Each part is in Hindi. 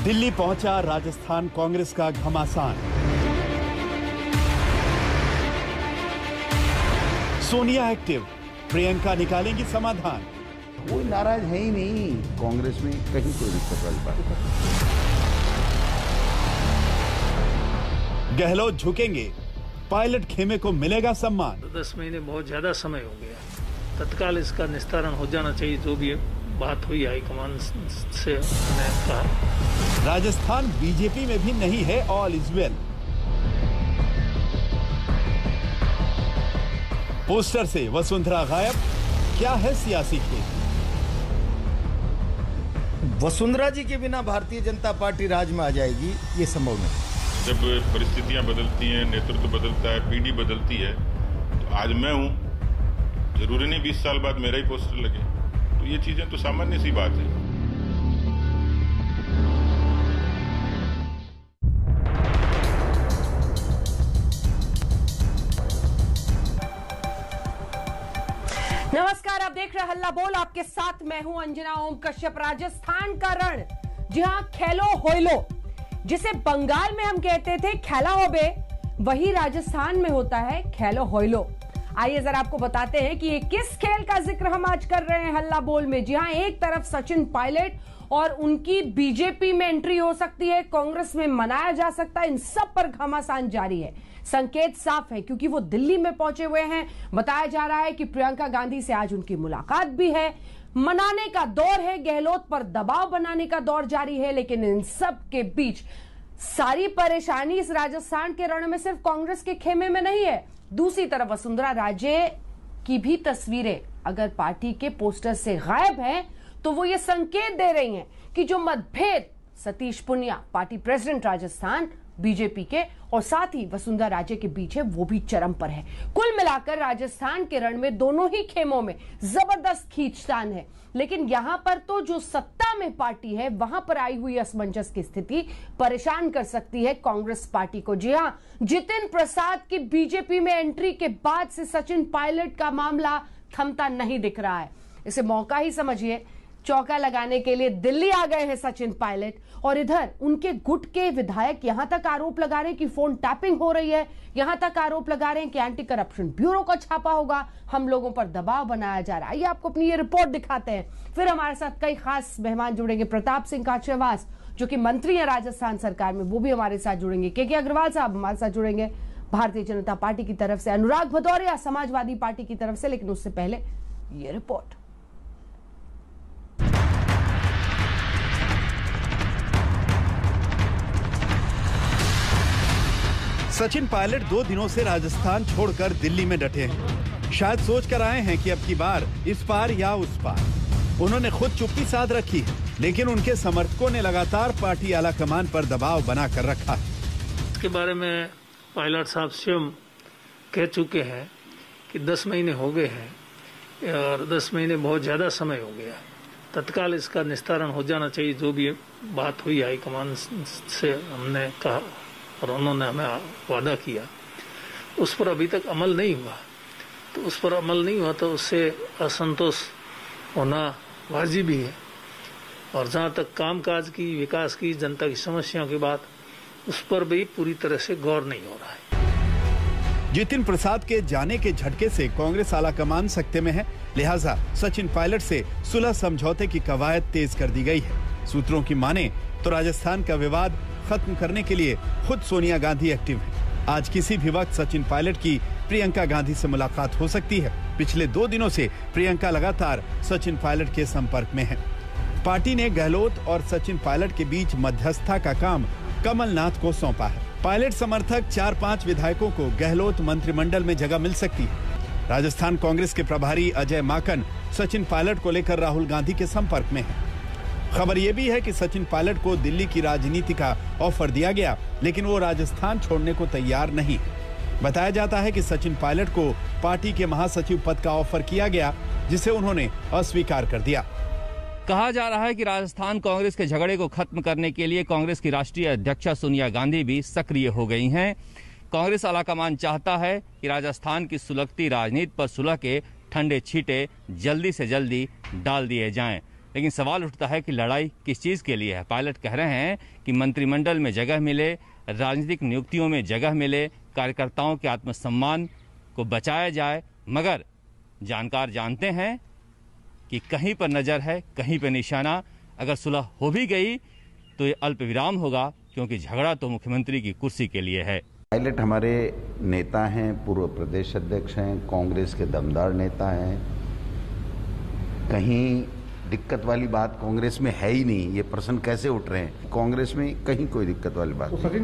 दिल्ली पहुंचा राजस्थान कांग्रेस का घमासान। सोनिया एक्टिव, प्रियंका निकालेंगी समाधान। कोई नाराज है ही नहीं कांग्रेस में, कहीं कोई दिक्कत वाली बात नहीं। गहलोत झुकेंगे, पायलट खेमे को मिलेगा सम्मान। 10 महीने बहुत ज्यादा समय हो गया, तत्काल इसका निस्तारण हो जाना चाहिए। जो भी बात हुई हाईकमान से मैंने कहा। राजस्थान बीजेपी में भी नहीं है ऑल इज वेल। पोस्टर से वसुंधरा गायब, क्या है सियासी खेल? वसुंधरा जी के बिना भारतीय जनता पार्टी राज में आ जाएगी, ये संभव नहीं। जब परिस्थितियां बदलती हैं, नेतृत्व बदलता है, पीढ़ी बदलती है, तो आज मैं हूं, जरूरी नहीं 20 साल बाद मेरा ही पोस्टर लगे। तो ये चीजें तो सामान्य सी बात है। नमस्कार, आप देख रहे हैं हल्ला बोल। आपके साथ मैं हूं अंजना ओम कश्यप। राजस्थान का रण, जी हां, खेलो होइलो, जिसे बंगाल में हम कहते थे खेला होबे, वही राजस्थान में होता है खेलो होइलो। आइए जरा आपको बताते हैं कि ये किस खेल का जिक्र हम आज कर रहे हैं हल्ला बोल में। जी हां, एक तरफ सचिन पायलट और उनकी बीजेपी में एंट्री हो सकती है, कांग्रेस में मनाया जा सकता है, इन सब पर घमासान जारी है। संकेत साफ है क्योंकि वो दिल्ली में पहुंचे हुए हैं। बताया जा रहा है कि प्रियंका गांधी से आज उनकी मुलाकात भी है। मनाने का दौर है, गहलोत पर दबाव बनाने का दौर जारी है। लेकिन इन सब के बीच सारी परेशानी इस राजस्थान के रण में सिर्फ कांग्रेस के खेमे में नहीं है। दूसरी तरफ वसुंधरा राजे की भी तस्वीरें अगर पार्टी के पोस्टर से गायब हैं, तो वो ये संकेत दे रही हैं कि जो मतभेद Satish Punia, party president Rajasthan BJP के, और साथ ही वसुंधरा राजे के बीच है, वो भी चरम पर है। कुल मिलाकर राजस्थान के रण में दोनों ही खेमों में जबरदस्त खींचतान है। लेकिन यहां पर तो जो सत्ता में पार्टी है, वहां पर आई हुई असमंजस की स्थिति परेशान कर सकती है कांग्रेस पार्टी को। जी हां, जितिन प्रसाद की बीजेपी में एंट्री के बाद से सचिन पायलट का मामला थमता नहीं दिख रहा है। इसे मौका ही समझिए। चौका लगाने के लिए दिल्ली आ गए हैं सचिन पायलट, और इधर उनके गुट के विधायक यहां तक आरोप लगा रहे हैं कि फोन टैपिंग हो रही है, यहां तक आरोप लगा रहे हैं कि एंटी करप्शन ब्यूरो का छापा होगा, हम लोगों पर दबाव बनाया जा रहा है। ये आपको अपनी ये रिपोर्ट दिखाते हैं। फिर हमारे साथ कई खास मेहमान जुड़ेंगे। प्रताप सिंह काछेवास, जो कि मंत्री है राजस्थान सरकार में, वो भी हमारे साथ जुड़ेंगे। के अग्रवाल साहब हमारे साथ जुड़ेंगे भारतीय जनता पार्टी की तरफ से, अनुराग भदौरिया समाजवादी पार्टी की तरफ से। लेकिन उससे पहले ये रिपोर्ट। सचिन पायलट 2 दिनों से राजस्थान छोड़कर दिल्ली में डटे हैं। शायद सोच कर आए हैं कि अब की बार इस पार या उस पार। उन्होंने खुद चुप्पी साध रखी है, लेकिन उनके समर्थकों ने लगातार पार्टी आला कमान पर दबाव बना कर रखा है। इसके बारे में पायलट साहब स्वयं कह चुके हैं कि 10 महीने हो गए हैं और 10 महीने बहुत ज्यादा समय हो गया, तत्काल इसका निस्तारण हो जाना चाहिए। जो भी बात हुई हाईकमान से हमने कहा और उन्होंने हमें वादा किया, उस पर अभी तक अमल नहीं हुआ। तो उस पर अमल नहीं हुआ तो उससे असंतोष होना वाजिब भी है। और जहाँ तक कामकाज की, विकास की, जनता की समस्याओं की बात, उस पर भी पूरी तरह से गौर नहीं हो रहा है। जितिन प्रसाद के जाने के झटके से कांग्रेस आलाकमान सख्ते में है, लिहाजा सचिन पायलट से सुलह समझौते की कवायद तेज कर दी गई है। सूत्रों की माने तो राजस्थान का विवाद खत्म करने के लिए खुद सोनिया गांधी एक्टिव है। आज किसी भी वक्त सचिन पायलट की प्रियंका गांधी से मुलाकात हो सकती है। पिछले 2 दिनों से प्रियंका लगातार सचिन पायलट के संपर्क में है। पार्टी ने गहलोत और सचिन पायलट के बीच मध्यस्थता का काम कमलनाथ को सौंपा है। पायलट समर्थक 4-5 विधायकों को गहलोत मंत्रिमंडल में जगह मिल सकती है। राजस्थान कांग्रेस के प्रभारी अजय माकन सचिन पायलट को लेकर राहुल गांधी के संपर्क में है। खबर यह भी है कि सचिन पायलट को दिल्ली की राजनीति का ऑफर दिया गया, लेकिन वो राजस्थान छोड़ने को तैयार नहीं है। बताया जाता है कि सचिन पायलट को पार्टी के महासचिव पद का ऑफर किया गया, जिसे उन्होंने अस्वीकार कर दिया। कहा जा रहा है कि राजस्थान कांग्रेस के झगड़े को खत्म करने के लिए कांग्रेस की राष्ट्रीय अध्यक्षा सोनिया गांधी भी सक्रिय हो गई हैं। कांग्रेस आलाकमान चाहता है कि राजस्थान की सुलगती राजनीति पर सुलह के ठंडे छींटे जल्दी से जल्दी डाल दिए जाएं। लेकिन सवाल उठता है कि लड़ाई किस चीज़ के लिए है। पायलट कह रहे हैं कि मंत्रिमंडल में जगह मिले, राजनीतिक नियुक्तियों में जगह मिले, कार्यकर्ताओं के आत्मसम्मान को बचाया जाए, मगर जानकार जानते हैं कि कहीं पर नज़र है, कहीं पर निशाना। अगर सुलह हो भी गई तो ये अल्प विराम होगा, क्योंकि झगड़ा तो मुख्यमंत्री की कुर्सी के लिए है। पायलट हमारे नेता हैं, पूर्व प्रदेश अध्यक्ष हैं, कांग्रेस के दमदार नेता हैं। कहीं दिक्कत वाली बात कांग्रेस में है ही नहीं। ये प्रश्न कैसे उठ रहे हैं? कांग्रेस में कहीं कोई दिक्कत वाली बात नहीं।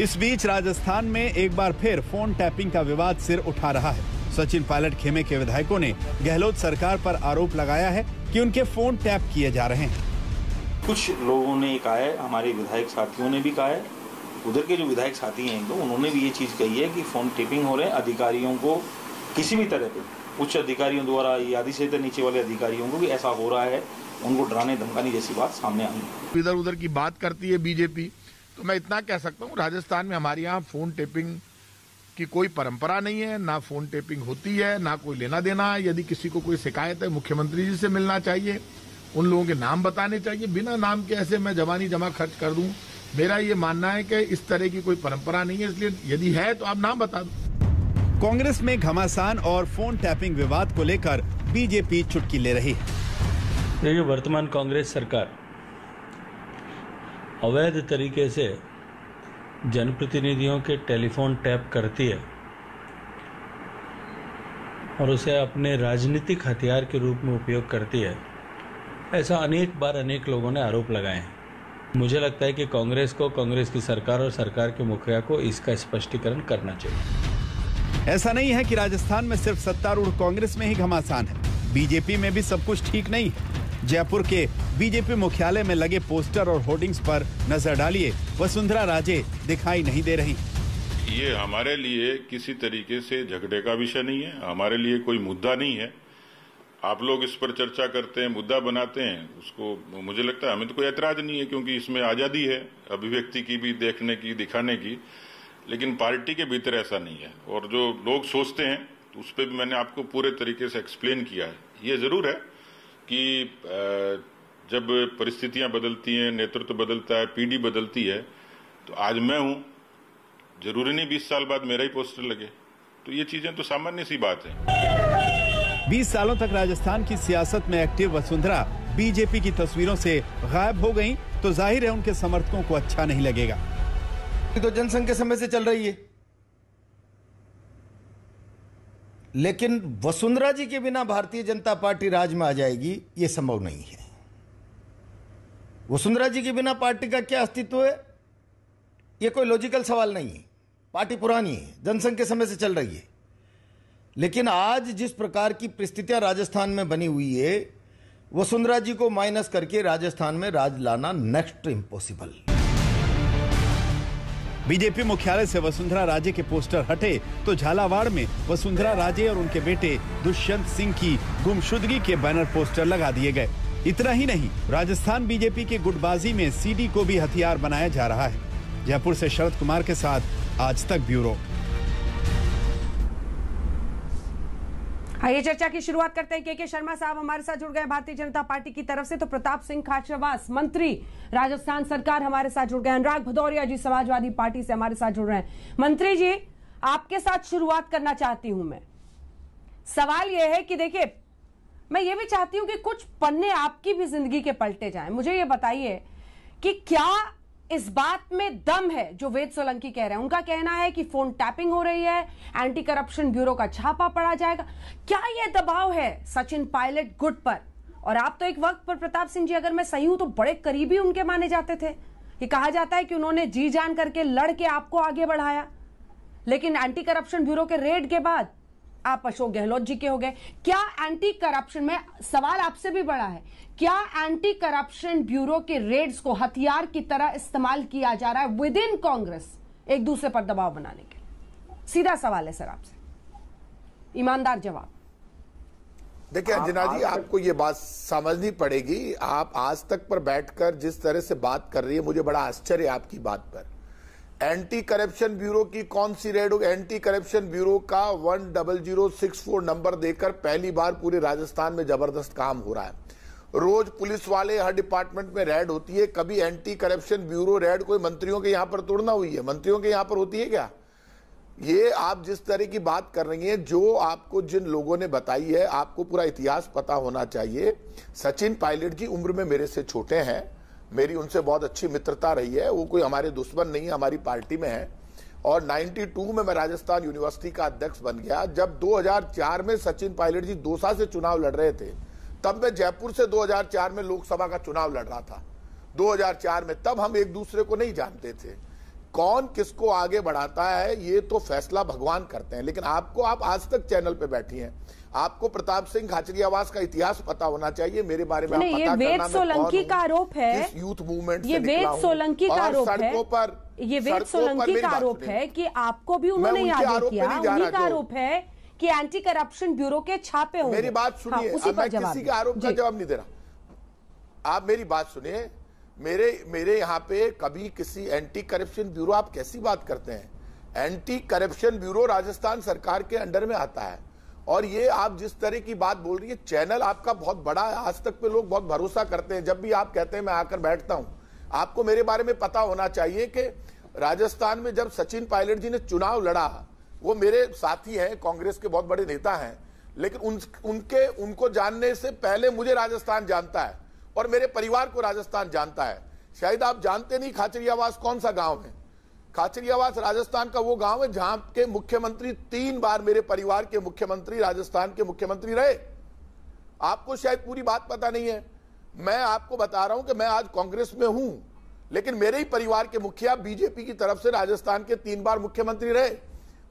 इस बीच राजस्थान में एक बार फिर फोन टैपिंग का विवाद सिर उठा रहा है। सचिन पायलट खेमे के विधायकों ने गहलोत सरकार पर आरोप लगाया है कि उनके फोन टैप किए जा रहे हैं। कुछ लोगों ने कहा है, हमारे विधायक साथियों ने भी कहा है, उधर के जो विधायक साथी हैं उन्होंने भी ये चीज़ कही है कि फोन टेपिंग हो रहे हैं। अधिकारियों को किसी भी तरह पे, उच्च अधिकारियों द्वारा या आदि से नीचे वाले अधिकारियों को भी ऐसा हो रहा है, उनको डराने धमकाने जैसी बात सामने आई है। इधर उधर की बात करती है बीजेपी। तो मैं इतना कह सकता हूँ, राजस्थान में हमारे यहाँ फोन टेपिंग की कोई परंपरा नहीं है, ना फोन टेपिंग होती है, ना कोई लेना देना है। यदि किसी को कोई शिकायत है, मुख्यमंत्री जी से मिलना चाहिए, उन लोगों के नाम बताने चाहिए। बिना नाम के ऐसे मैं जवानी जमा खर्च कर दूं, मेरा ये मानना है कि इस तरह की कोई परंपरा नहीं है। इसलिए यदि है तो आप नाम बता दो। कांग्रेस में घमासान और फोन टैपिंग विवाद को लेकर बीजेपी चुटकी ले रही है। देखिए, वर्तमान कांग्रेस सरकार अवैध तरीके से जनप्रतिनिधियों के टेलीफोन टैप करती है और उसे अपने राजनीतिक हथियार के रूप में उपयोग करती है। ऐसा अनेक बार अनेक लोगों ने आरोप लगाए हैं। मुझे लगता है कि कांग्रेस को, कांग्रेस की सरकार और सरकार के मुखिया को इसका स्पष्टीकरण करना चाहिए। ऐसा नहीं है कि राजस्थान में सिर्फ सत्तारूढ़ कांग्रेस में ही घमासान है, बीजेपी में भी सब कुछ ठीक नहीं है। जयपुर के बीजेपी मुख्यालय में लगे पोस्टर और होर्डिंग्स पर नजर डालिए, वसुंधरा राजे दिखाई नहीं दे रही। ये हमारे लिए किसी तरीके से झगड़े का विषय नहीं है, हमारे लिए कोई मुद्दा नहीं है। आप लोग इस पर चर्चा करते हैं, मुद्दा बनाते हैं, उसको मुझे लगता है हमें तो कोई ऐतराज नहीं है, क्योंकि इसमें आजादी है अभिव्यक्ति की भी, देखने की, दिखाने की। लेकिन पार्टी के भीतर ऐसा नहीं है, और जो लोग सोचते हैं तो उस पर भी मैंने आपको पूरे तरीके से एक्सप्लेन किया है। ये जरूर है कि जब परिस्थितियां बदलती हैं, नेतृत्व बदलता है, पीढ़ी बदलती है, तो आज मैं हूं, जरूरी नहीं 20 साल बाद मेरा ही पोस्टर लगे। तो ये चीजें तो सामान्य सी बात है। 20 सालों तक राजस्थान की सियासत में एक्टिव वसुंधरा बीजेपी की तस्वीरों से गायब हो गईं, तो जाहिर है उनके समर्थकों को अच्छा नहीं लगेगा। तो जनसंघ के समय से चल रही है, लेकिन वसुंधरा जी के बिना भारतीय जनता पार्टी राज में आ जाएगी, ये संभव नहीं है। वसुंधरा जी के बिना पार्टी का क्या अस्तित्व है, ये कोई लॉजिकल सवाल नहीं है। पार्टी पुरानी है, जनसंघ के समय से चल रही है, लेकिन आज जिस प्रकार की परिस्थितियां राजस्थान में बनी हुई है, वसुंधरा जी को माइनस करके राजस्थान में राज लाना नेक्स्ट इम्पॉसिबल। बीजेपी मुख्यालय से वसुंधरा राजे के पोस्टर हटे तो झालावाड़ में वसुंधरा राजे और उनके बेटे दुष्यंत सिंह की गुमशुदगी के बैनर पोस्टर लगा दिए गए। इतना ही नहीं, राजस्थान बीजेपी की गुटबाजी में सीडी को भी हथियार बनाया जा रहा है। जयपुर से शरद कुमार के साथ आज तक ब्यूरो। आइए चर्चा की शुरुआत करते हैं। के शर्मा साहब हमारे साथ जुड़ गए भारतीय जनता पार्टी की तरफ से, तो प्रताप सिंह खाचरवास मंत्री राजस्थान सरकार हमारे साथ जुड़ गए, अनुराग भदौरिया जी समाजवादी पार्टी से हमारे साथ जुड़ रहे हैं। मंत्री जी, आपके साथ शुरुआत करना चाहती हूं मैं। सवाल यह है कि देखिए, मैं ये भी चाहती हूं कि कुछ पन्ने आपकी भी जिंदगी के पलटे जाएं। मुझे ये बताइए कि क्या इस बात में दम है जो वेद सोलंकी कह रहे हैं? उनका कहना है कि फोन टैपिंग हो रही है, एंटी करप्शन ब्यूरो का छापा पड़ा जाएगा। क्या यह दबाव है सचिन पायलट गुट पर? और आप तो एक वक्त पर, प्रताप सिंह जी, अगर मैं सही हूं तो बड़े करीबी उनके माने जाते थे। ये कहा जाता है कि उन्होंने जी जान करके लड़ के आपको आगे बढ़ाया, लेकिन एंटी करप्शन ब्यूरो के रेड के बाद आप अशोक गहलोत जी के हो गए। क्या एंटी करप्शन में, सवाल आपसे भी बड़ा है, क्या एंटी करप्शन ब्यूरो के रेड्स को हथियार की तरह इस्तेमाल किया जा रहा है विद इन कांग्रेस एक दूसरे पर दबाव बनाने के लिए? सीधा सवाल है सर आपसे, ईमानदार जवाब। देखिए अंजना जी, आपको ये बात समझनी पड़ेगी। आप आज तक पर बैठकर जिस तरह से बात कर रही है, मुझे बड़ा आश्चर्य है आपकी बात पर। एंटी करप्शन ब्यूरो की कौन सी रेड होगी? एंटी करप्शन ब्यूरो का 10064 नंबर देकर पहली बार पूरे राजस्थान में जबरदस्त काम हो रहा है। रोज पुलिस वाले हर डिपार्टमेंट में रेड होती है। कभी एंटी करप्शन ब्यूरो रेड कोई मंत्रियों के यहां पर तोड़ना हुई है? मंत्रियों के यहां पर होती है क्या? ये आप जिस तरह की बात कर रही हैं, जो आपको जिन लोगों ने बताई है, आपको पूरा इतिहास पता होना चाहिए। सचिन पायलट जी उम्र में मेरे से छोटे हैं, मेरी उनसे बहुत अच्छी मित्रता रही है, वो कोई हमारे दुश्मन नहीं है, हमारी पार्टी में है। और 92 में मैं राजस्थान यूनिवर्सिटी का अध्यक्ष बन गया। जब 2004 में सचिन पायलट जी दौसा से चुनाव लड़ रहे थे, तब मैं जयपुर से 2004 में लोकसभा का चुनाव लड़ रहा था। 2004 में तब हम एक दूसरे को नहीं जानते थे। कौन किसको आगे बढ़ाता है ये तो फैसला भगवान करते हैं। लेकिन आपको, आप आज तक चैनल पे बैठी हैं, आपको प्रताप सिंह खाचरियावास का इतिहास पता होना चाहिए। मेरे बारे में आप पता करना, वेद सोलंकी का आरोप है, यूथ मूवमेंट ये वेद सोलंकी का आरोप है, ये वेद सोलंकी का आरोप है कि आपको भी उन्होंने याद किया। उन्हीं का आरोप है कि एंटी करप्शन ब्यूरो के छापे होंगे। मेरी बात सुनिए, मैं किसी के आरोप का जवाब नहीं दे रहा। आप मेरी बात सुनिए। मेरे यहाँ पे कभी किसी एंटी करप्शन ब्यूरो, आप कैसी बात करते हैं? एंटी करप्शन ब्यूरो राजस्थान सरकार के अंडर में आता है। और ये आप जिस तरह की बात बोल रही है, चैनल आपका बहुत बड़ा है, आज तक पे लोग बहुत भरोसा करते हैं। जब भी आप कहते हैं मैं आकर बैठता हूं। आपको मेरे बारे में पता होना चाहिए कि राजस्थान में जब सचिन पायलट जी ने चुनाव लड़ा, वो मेरे साथी हैं, कांग्रेस के बहुत बड़े नेता हैं, लेकिन उनको जानने से पहले मुझे राजस्थान जानता है और मेरे परिवार को राजस्थान जानता है। शायद आप जानते नहीं खाचरियावास कौन सा गांव है। खाचरियावास राजस्थान का वो गांव है जहां के मुख्यमंत्री 3 बार मेरे परिवार के मुख्यमंत्री राजस्थान के मुख्यमंत्री रहे। आपको शायद पूरी बात पता नहीं है। मैं आपको बता रहा हूं कि मैं आज कांग्रेस में हूं, लेकिन मेरे ही परिवार के मुखिया बीजेपी की तरफ से राजस्थान के 3 बार मुख्यमंत्री रहे।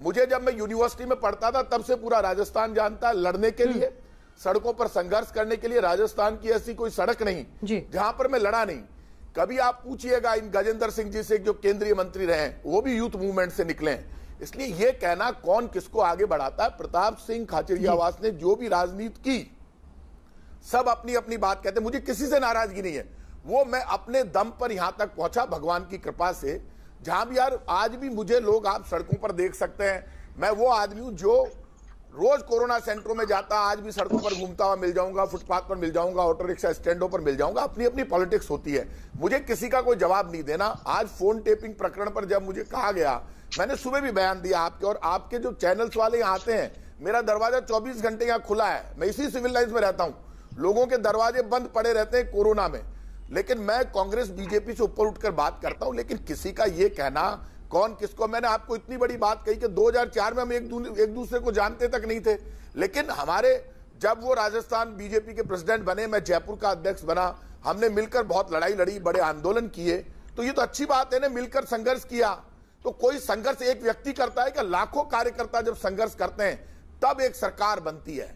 मुझे जब मैं यूनिवर्सिटी में पढ़ता था तब से पूरा राजस्थान जानता है। लड़ने के लिए, सड़कों पर संघर्ष करने के लिए राजस्थान की ऐसी कोई सड़क नहीं जहां पर मैं लड़ा नहीं। कभी आप पूछिएगा इन गजेंद्र सिंह जी से, जो केंद्रीय मंत्री रहे, वो भी यूथ मूवमेंट से निकले हैं। इसलिए ये कहना कौन किसको आगे बढ़ाता है, प्रताप सिंह खाचरियावास ने जो भी राजनीति की, सब अपनी अपनी बात कहते हैं। मुझे किसी से नाराजगी नहीं है। वो मैं अपने दम पर यहां तक पहुंचा भगवान की कृपा से। जहां भी यार आज भी मुझे लोग आप सड़कों पर देख सकते हैं। मैं वो आदमी हूं जो रोज कोरोना सेंटरों में जाता, आज भी सड़कों पर घूमता हुआ मिल जाऊंगा, फुटपाथ पर मिल जाऊंगा, ऑटो रिक्शा स्टैंडों पर मिल जाऊंगा। अपनी अपनी पॉलिटिक्स होती है, मुझे किसी का कोई जवाब नहीं देना। आज फोन टेपिंग प्रकरण पर जब मुझे कहा गया, मैंने सुबह भी बयान दिया आपके, और आपके जो चैनल्स वाले यहाँ आते हैं, मेरा दरवाजा 24 घंटे यहाँ खुला है। मैं इसी सिविल लाइन्स में रहता हूँ, लोगों के दरवाजे बंद पड़े रहते हैं कोरोना में, लेकिन मैं कांग्रेस बीजेपी से ऊपर उठकर बात करता हूं। लेकिन किसी का ये कहना कौन किसको, मैंने आपको इतनी बड़ी बात कही कि 2004 में हम एक दूसरे को जानते तक नहीं थे, लेकिन हमारे जब वो राजस्थान बीजेपी के प्रेसिडेंट बने, मैं जयपुर का अध्यक्ष बना, हमने मिलकर बहुत लड़ाई लड़ी, बड़े आंदोलन किए। तो ये तो अच्छी बात है ना, मिलकर संघर्ष किया। तो कोई संघर्ष एक व्यक्ति करता है कि लाखों कार्यकर्ता जब संघर्ष करते हैं तब एक सरकार बनती है।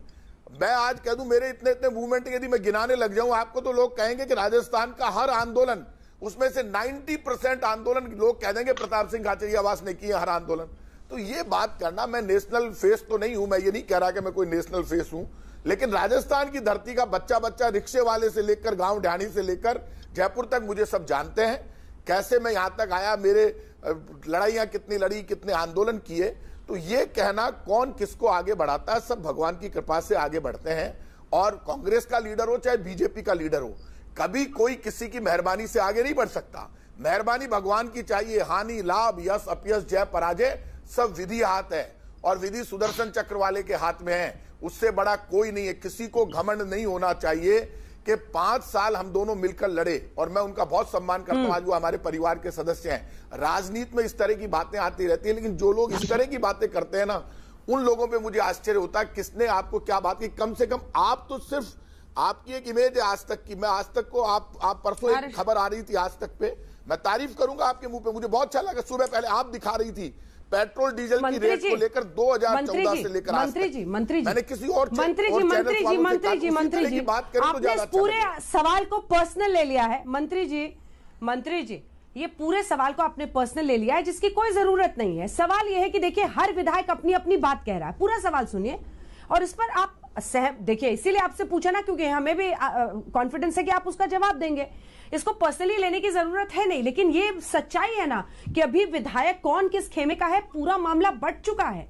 मैं आज कह दूं मेरे इतने इतने मूवमेंट यदि मैं गिनाने लग जाऊं आपको, तो लोग कहेंगे कि राजस्थान का हर आंदोलन, उसमें से 90% आंदोलन लोग कह देंगे प्रताप सिंह खाचरियावास ने किए हर आंदोलन। तो ये बात करना, मैं नेशनल फेस तो नहीं हूं, मैं ये नहीं कह रहा कि मैं कोई नेशनल फेस हूं, लेकिन राजस्थान की धरती का बच्चा बच्चा, रिक्शे वाले से लेकर गांव ढाणी से लेकर जयपुर तक मुझे सब जानते हैं। कैसे मैं यहां तक आया, मेरे लड़ाइयां कितनी लड़ी, कितने आंदोलन किए। तो ये कहना कौन किसको आगे बढ़ाता है, सब भगवान की कृपा से आगे बढ़ते हैं। और कांग्रेस का लीडर हो चाहे बीजेपी का लीडर हो, कभी कोई किसी की मेहरबानी से आगे नहीं बढ़ सकता। मेहरबानी भगवान की चाहिए। हानि लाभ यश अपयश जय पराजय सब विधि हाथ है, और विधि सुदर्शन चक्र वाले के हाथ में है, उससे बड़ा कोई नहीं है। किसी को घमंड नहीं होना चाहिए कि 5 साल हम दोनों मिलकर लड़े, और मैं उनका बहुत सम्मान करता हूं, आज वो हमारे परिवार के सदस्य हैं। राजनीति में इस तरह की बातें आती रहती है, लेकिन जो लोग इस तरह की बातें करते हैं ना, उन लोगों पे मुझे आश्चर्य होता है किसने आपको क्या बात की। कम से कम आप तो सिर्फ, आपकी एक इमेज है आज तक की। मैं आज तक को, आप परसों एक खबर आ रही थी आज तक पे, मैं तारीफ करूंगा आपके मुंह पे, मुझे बहुत अच्छा लगा। सुबह पहले आप दिखा रही थी पेट्रोल डीजल की रेट को लेकर 2014 से लेकर आज तक। मैंने किसी और मंत्री जी आपने इस पूरे सवाल को पर्सनल ले लिया है। मंत्री जी ये पूरे सवाल को आपने पर्सनल ले लिया है, जिसकी कोई जरूरत नहीं है। सवाल यह है कि देखिए, हर विधायक अपनी अपनी बात कह रहा है, पूरा सवाल सुनिए और इस पर आप देखिए इसीलिए आपसे पूछा ना, क्योंकि हमें भी कॉन्फिडेंस है कि आप उसका जवाब देंगे। इसको पर्सनली लेने की जरूरत है नहीं, लेकिन ये सच्चाई है ना कि अभी विधायक कौन किस खेमे का है, पूरा मामला बढ़ चुका है।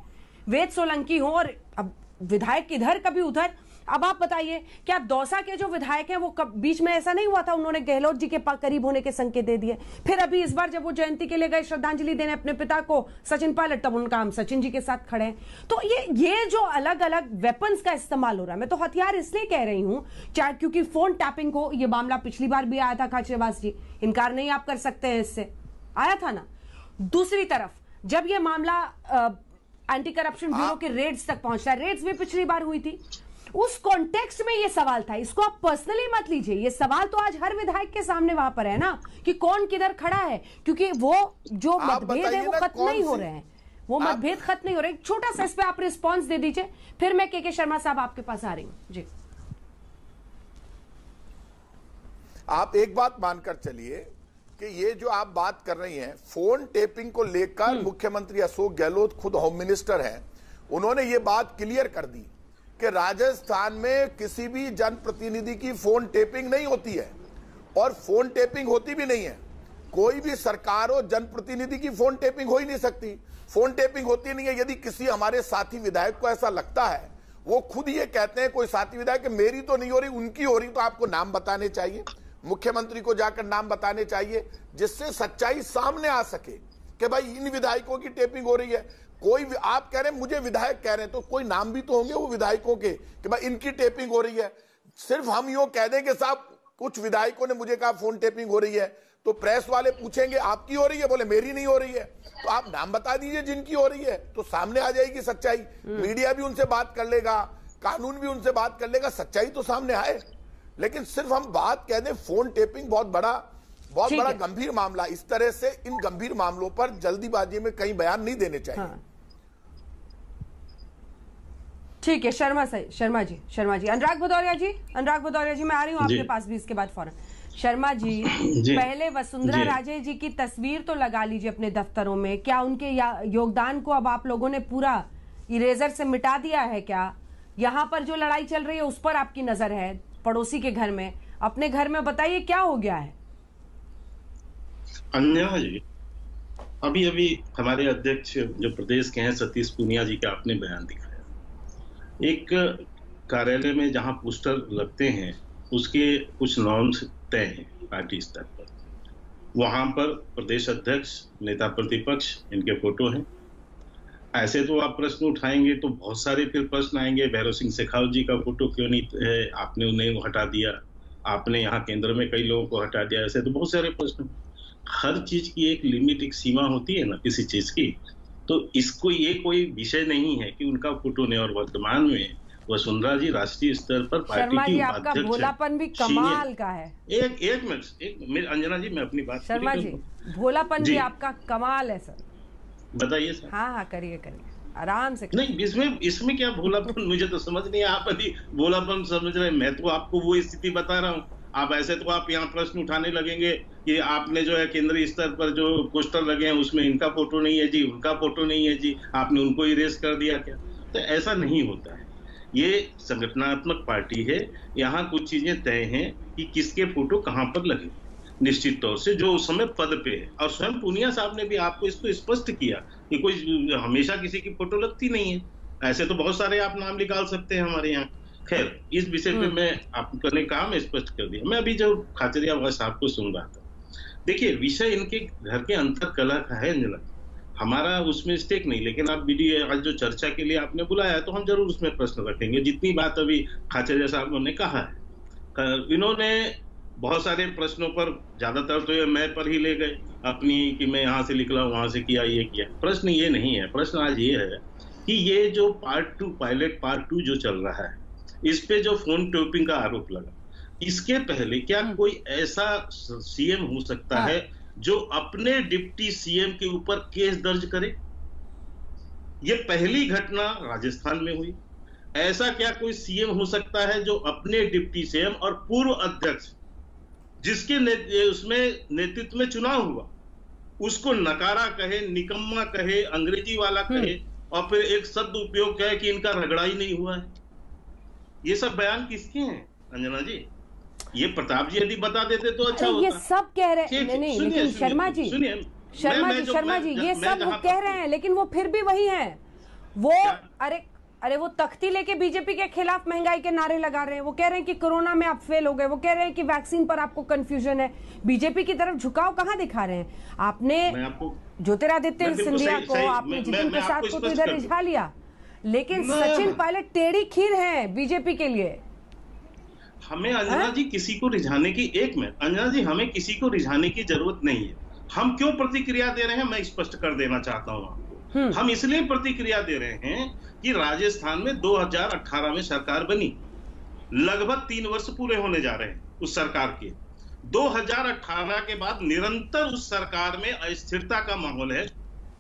वेद सोलंकी हो और अब विधायक इधर कभी उधर। अब आप बताइए, क्या दौसा के जो विधायक हैं वो बीच में ऐसा नहीं हुआ था, उन्होंने गहलोत जी के करीब होने के संकेत दे दिए। फिर अभी इस बार जब वो जयंती के लिए गए श्रद्धांजलि देने अपने पिता को, सचिन पायलट, तब उनका हम सचिन जी के साथ खड़े हैं। तो ये जो अलग अलग वेपन्स का इस्तेमाल हो रहा है, मैं तो हथियार इसलिए कह रही हूं चाहे क्योंकि फोन टैपिंग को, ये मामला पिछली बार भी आया था खाचरेवास जी, इनकार नहीं आप कर सकते हैं, इससे आया था ना। दूसरी तरफ जब ये मामला एंटी करप्शन ब्यूरो के रेड्स तक पहुंचता है, रेड्स भी पिछली बार हुई थी, उस कॉन्टेक्स्ट में ये सवाल था। इसको आप पर्सनली मत लीजिए, ये सवाल तो आज हर विधायक के सामने वहां पर है ना कि कौन किधर खड़ा है, क्योंकि वो जो मतभेद है वो खत्म नहीं हो रहे हैं, वो मतभेद खत्म नहीं हो रहे। छोटा सा इस पे आप रिस्पांस दे दीजिए, फिर मैं के शर्मा साहब आपके पास आ रही हूं जी। आप एक बात मानकर चलिए कि ये जो आप बात कर रही हैं फोन टेपिंग को लेकर, मुख्यमंत्री अशोक गहलोत खुद होम मिनिस्टर हैं, उन्होंने ये बात क्लियर कर दी कि राजस्थान में किसी भी जनप्रतिनिधि की फोन टेपिंग नहीं होती है और फोन टेपिंग होती भी नहीं है। कोई भी सरकार हो, जनप्रतिनिधि की फोन टेपिंग हो ही नहीं सकती, फोन टेपिंग होती नहीं है। यदि किसी हमारे साथी विधायक को ऐसा लगता है, वो खुद ये कहते हैं कोई साथी विधायक कि मेरी तो नहीं हो रही, उनकी हो रही, तो आपको नाम बताने चाहिए, मुख्यमंत्री को जाकर नाम बताने चाहिए, जिससे सच्चाई सामने आ सके कि भाई इन विधायकों की टेपिंग हो रही है। कोई आप कह रहे हैं, मुझे विधायक कह रहे हैं, तो कोई नाम भी तो होंगे वो विधायकों के कि भाई इनकी टेपिंग हो रही है। सिर्फ हम यूं कह दें कि साहब कुछ विधायकों ने मुझे कहा फोन टेपिंग हो रही है, तो प्रेस वाले पूछेंगे आपकी हो रही है, बोले मेरी नहीं हो रही है, तो आप नाम बता दीजिए जिनकी हो रही है, तो सामने आ जाएगी सच्चाई। मीडिया भी उनसे बात कर लेगा, कानून भी उनसे बात कर लेगा, सच्चाई तो सामने आए। लेकिन सिर्फ हम बात कह दें फोन टेपिंग बहुत बड़ा गंभीर मामला, इस तरह से इन गंभीर मामलों पर जल्दीबाजी में कहीं बयान नहीं देने चाहिए। हाँ। ठीक है शर्मा जी। अनुराग भदौरिया जी मैं आ रही हूँ आपके पास भी इसके बाद फौरन। शर्मा जी, पहले वसुंधरा राजे जी की तस्वीर तो लगा लीजिए अपने दफ्तरों में, क्या उनके योगदान को अब आप लोगों ने पूरा इरेजर से मिटा दिया है क्या? यहाँ पर जो लड़ाई चल रही है उस पर आपकी नजर है, पड़ोसी के घर में, अपने घर में बताइए क्या हो गया है? अंजना जी, अभी हमारे अध्यक्ष जो प्रदेश के हैं सतीश पूनिया जी का आपने बयान दिखाया, एक कार्यालय में जहां पोस्टर लगते हैं उसके कुछ नॉर्म्स तय हैं पार्टी स्तर पर, वहां पर प्रदेश अध्यक्ष, नेता प्रतिपक्ष, इनके फोटो हैं। ऐसे तो आप प्रश्न उठाएंगे तो बहुत सारे फिर प्रश्न आएंगे, भैरव सिंह शेखावत जी का फोटो क्यों नहीं है, आपने उन्हें हटा दिया, आपने यहाँ केंद्र में कई लोगों को हटा दिया, ऐसे तो बहुत सारे प्रश्न। हर चीज की एक लिमिट, एक सीमा होती है ना किसी चीज की, तो इसको ये कोई विषय नहीं है कि उनका फोटो नहीं। और वर्तमान में वसुंधरा जी राष्ट्रीय स्तर पर पार्टी की आपका भोलापन भी कमाल का है। एक मिनट अंजना जी, मैं अपनी बात शर्मा जी, भोलापन भी आपका कमाल है सर। बताइए सर। हाँ करिए आराम से। नहीं, इसमें क्या भोलापन, मुझे तो समझ नहीं, आप अभी भोलापन समझ रहे हैं, मैं तो आपको वो स्थिति बता रहा हूँ। आप ऐसे तो आप यहाँ प्रश्न उठाने लगेंगे कि आपने जो है केंद्रीय स्तर पर जो पोस्टर लगे हैं उसमें इनका फोटो नहीं है जी, उनका फोटो नहीं है जी, आपने उनको इरेज कर दिया क्या? तो ऐसा नहीं होता है, ये संगठनात्मक पार्टी है, यहाँ कुछ चीजें तय हैं कि किसके फोटो कहाँ पर लगे, निश्चित तौर से जो उस समय पद पे है। और स्वयं पूनिया साहब ने भी आपको इसको स्पष्ट किया कि कोई हमेशा किसी की फोटो लगती नहीं है, ऐसे तो बहुत सारे आप नाम निकाल सकते हैं हमारे यहाँ। खैर, इस विषय पे मैं आपको ने कहा, मैं स्पष्ट कर दिया। मैं अभी जो खाचरियावास साहब को सुन रहा था, देखिए विषय इनके घर के अंतर कला का है अंजना, हमारा उसमें स्टेक नहीं, लेकिन आप वीडियो आज जो चर्चा के लिए आपने बुलाया है तो हम जरूर उसमें प्रश्न रखेंगे। जितनी बात अभी खाचरिया साहब ने कहा है, इन्होंने बहुत सारे प्रश्नों पर, ज्यादातर तो ये मैं पर ही ले गए अपनी कि मैं यहाँ से निकला, वहां से किया, ये किया। प्रश्न ये नहीं है, प्रश्न आज ये है कि ये जो पार्ट 2 पायलट पार्ट 2 जो चल रहा है, इस पे जो फोन टैपिंग का आरोप लगा, इसके पहले क्या कोई ऐसा सीएम हो सकता है जो अपने डिप्टी सीएम के ऊपर केस दर्ज करे? ये पहली घटना राजस्थान में हुई। ऐसा क्या कोई सीएम हो सकता है जो अपने डिप्टी सीएम और पूर्व अध्यक्ष जिसके उसमें नेतृत्व में चुनाव हुआ उसको नकारा कहे, निकम्मा कहे, अंग्रेजी वाला कहे और फिर एक शब्द उपयोग कहे कि इनका रगड़ाई नहीं हुआ है? ये सब बयान किसके हैं अंजना जी? ये प्रताप जी यदि बता देते तो अच्छा होता। ये सब कह रहे हैं, नहीं, लेकिन शर्मा जी, ये सब वो कह रहे हैं, लेकिन वो फिर भी वही हैं। वो अरे वो तख्ती लेके बीजेपी के खिलाफ महंगाई के नारे लगा रहे हैं। वो कह रहे हैं कि कोरोना में आप फेल हो गए। वो कह रहे हैं कि वैक्सीन पर आपको कंफ्यूजन है। बीजेपी की तरफ झुकाव कहाँ दिखा रहे हैं? आपने ज्योतिरादित्य सिंधिया को, आपने जितिन प्रसाद को तो इधर रिझा लिया, लेकिन सचिन पायलट टेढ़ी खीर है बीजेपी के लिए। हमें अंजना जी किसी को रिझाने की, एक मिनट अंजना जी, हमें किसी को रिझाने की जरूरत नहीं है। हम क्यों प्रतिक्रिया दे रहे हैं मैं स्पष्ट कर देना चाहता हूं आपको। हम इसलिए प्रतिक्रिया दे रहे हैं कि राजस्थान में 2018 में सरकार बनी, लगभग 3 वर्ष पूरे होने जा रहे हैं उस सरकार के। 2018 के बाद निरंतर उस सरकार में अस्थिरता का माहौल है,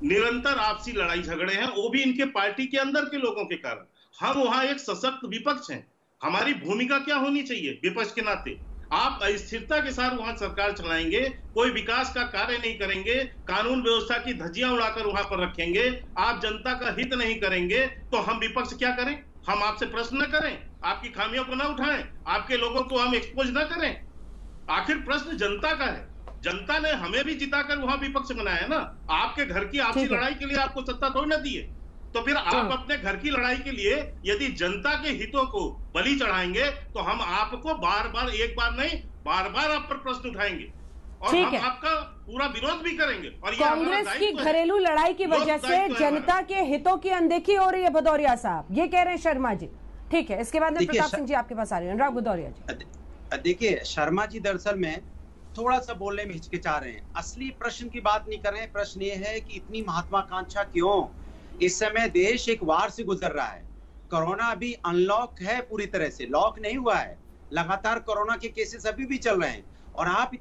निरंतर आपसी लड़ाई झगड़े हैं, वो भी इनके पार्टी के अंदर के लोगों के कारण। हम वहां एक सशक्त विपक्ष हैं। हमारी भूमिका क्या होनी चाहिए विपक्ष के नाते? आप अस्थिरता के साथ वहां सरकार चलाएंगे, कोई विकास का कार्य नहीं करेंगे, कानून व्यवस्था की धज्जियां उड़ाकर वहां पर रखेंगे, आप जनता का हित नहीं करेंगे, तो हम विपक्ष क्या करें? हम आपसे प्रश्न न करें, आपकी खामियों को ना उठाएं, आपके लोगों को हम एक्सपोज ना करें? आखिर प्रश्न जनता का है। जनता ने हमें भी जिताकर वहां विपक्ष बनाया ना। आपके घर की आपसी लड़ाई के लिए आपको सत्ता थोड़ी ना दी है। तो फिर आप अपने घर की लड़ाई के लिए यदि जनता के हितों को बलि चढ़ाएंगे तो हम आपको बार बार, एक बार नहीं बार बार आप पर प्रश्न उठाएंगे और हम आपका पूरा विरोध भी करेंगे। और कांग्रेस की घरेलू लड़ाई की वजह से जनता के हितों की अनदेखी हो रही है भदौरिया साहब, ये कह रहे हैं शर्मा जी। ठीक है, इसके बाद में प्रताप सिंह जी आपके पास आ रहे हैं। अनुराग भदौरिया जी। देखिए शर्मा जी दरअसल में थोड़ा सा बोलने में हिचकिचा रहे हैं। असली प्रश्न की बात नहीं कर रहे हैं। प्रश्न ये है कि इतनी महत्वाकांक्षा क्यों? इस समय देश एक वार से गुजर रहा है। कोरोना अभी अनलॉक है, पूरी तरह से लॉक नहीं हुआ है। लगातार कोरोना के केसेस अभी भी चल रहे हैं और आप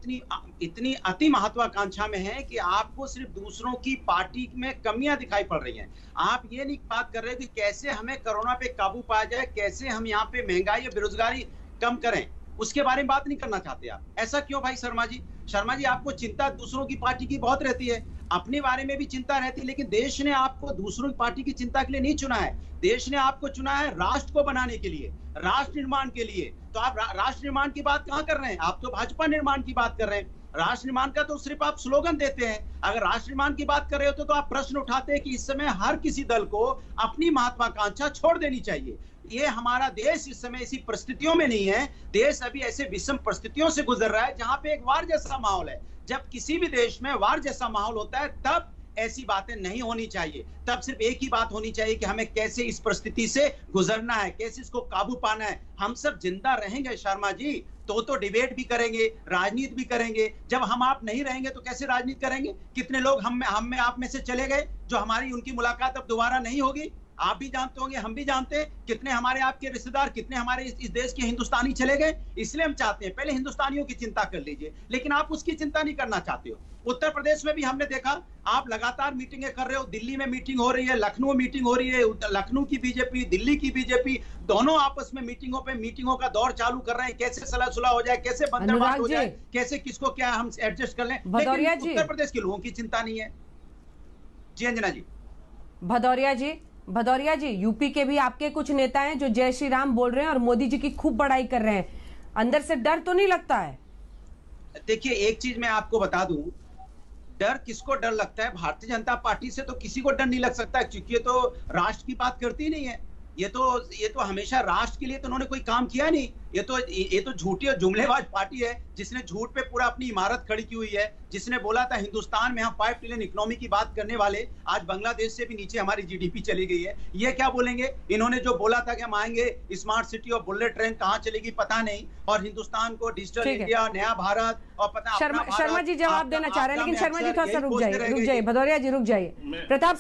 इतनी अति महत्वाकांक्षा में हैं कि आपको सिर्फ दूसरों की पार्टी में कमियां दिखाई पड़ रही हैं। आप ये नहीं बात कर रहे कि कैसे हमें कोरोना पे काबू पाया जाए, कैसे हम यहाँ पे महंगाई और बेरोजगारी कम करें, उसके बारे में बात नहीं करना चाहते आप। ऐसा क्यों भाई शर्मा जी? शर्मा जी, आपको चिंता दूसरों की पार्टी की बहुत रहती है, अपने बारे में भी चिंता रहती है, लेकिन देश ने आपको दूसरों की पार्टी की चिंता के लिए नहीं चुना है। देश ने आपको चुना है राष्ट्र को बनाने के लिए, राष्ट्र निर्माण के लिए। तो आप राष्ट्र निर्माण की बात कहां कर रहे हैं? आप तो भाजपा निर्माण की बात कर रहे हैं। राष्ट्र निर्माण का तो सिर्फ आप स्लोगन देते हैं। अगर राष्ट्र निर्माण की बात कर रहे हो तो आप प्रश्न उठाते हैं कि इस समय हर किसी दल को अपनी महत्वाकांक्षा छोड़ देनी चाहिए। ये हमारा देश इस समय ऐसी परिस्थितियों में नहीं है। देश अभी ऐसे विषम परिस्थितियों से गुजर रहा है जहां पे एक वार जैसा माहौल है। जब किसी भी देश में वार जैसा माहौल होता है तब ऐसी बातें नहीं होनी चाहिए। तब सिर्फ एक ही बात होनी चाहिए कि हमें कैसे इस परिस्थिति से गुजरना है, कैसे इसको काबू पाना है। हम सब जिंदा रहेंगे शर्मा जी तो डिबेट भी करेंगे, राजनीति भी करेंगे। जब हम आप नहीं रहेंगे तो कैसे राजनीति करेंगे? कितने लोग हम में आप में से चले गए जो हमारी उनकी मुलाकात अब दोबारा नहीं होगी। आप भी जानते होंगे, हम भी जानते हैं कितने हमारे आपके रिश्तेदार, कितने हमारे इस देश के हिंदुस्तानी चले गए। इसलिए हम चाहते हैं पहले हिंदुस्तानियों की चिंता कर लीजिए, लेकिन आप उसकी चिंता नहीं करना चाहते हो। उत्तर प्रदेश में भी हमने देखा आप लगातार मीटिंगें कर रहे हो। दिल्ली में मीटिंग हो रही है, लखनऊ मीटिंग हो रही है। लखनऊ की बीजेपी, दिल्ली की बीजेपी, दोनों आपस में मीटिंगों का दौर चालू कर रहे हैं। कैसे सलाह सुलह हो जाए, कैसे बंदरबांट हो जाए, कैसे किसको क्या हम एडजस्ट कर लें। लेकिन उत्तर प्रदेश के लोगों की चिंता नहीं है। जी अंजना जी। भदौरिया जी, यूपी के भी आपके कुछ नेता हैं जो जय श्री राम बोल रहे हैं और मोदी जी की खूब बड़ाई कर रहे हैं। अंदर से डर तो नहीं लगता है? देखिए एक चीज मैं आपको बता दूं, डर किसको डर लगता है? भारतीय जनता पार्टी से तो किसी को डर नहीं लग सकता, क्योंकि ये तो राष्ट्र की बात करती नहीं है। ये तो हमेशा राष्ट्र के लिए तो उन्होंने कोई काम किया नहीं। ये तो झूठी और जुमलेबाज पार्टी है जिसने झूठ पे पूरा अपनी इमारत खड़ी की हुई है, जिसने बोला था हिंदुस्तान में हम 5 ट्रिलियन इकोनॉमी की बात करने वाले, आज बांग्लादेश से भी नीचे हमारी जीडीपी चली गई है। ये क्या बोलेंगे? इन्होंने जो बोला था कि हम आएंगे स्मार्ट सिटी और बुलेट ट्रेन कहाँ चलेगी पता नहीं, और हिंदुस्तान को डिजिटल इंडिया, नया भारत और पता। शर्मा जी जवाब देना चाह रहे हैं, लेकिन शर्मा जी थोड़ा सा रुक जाइए। भदौरिया जी रुक जाइए। प्रताप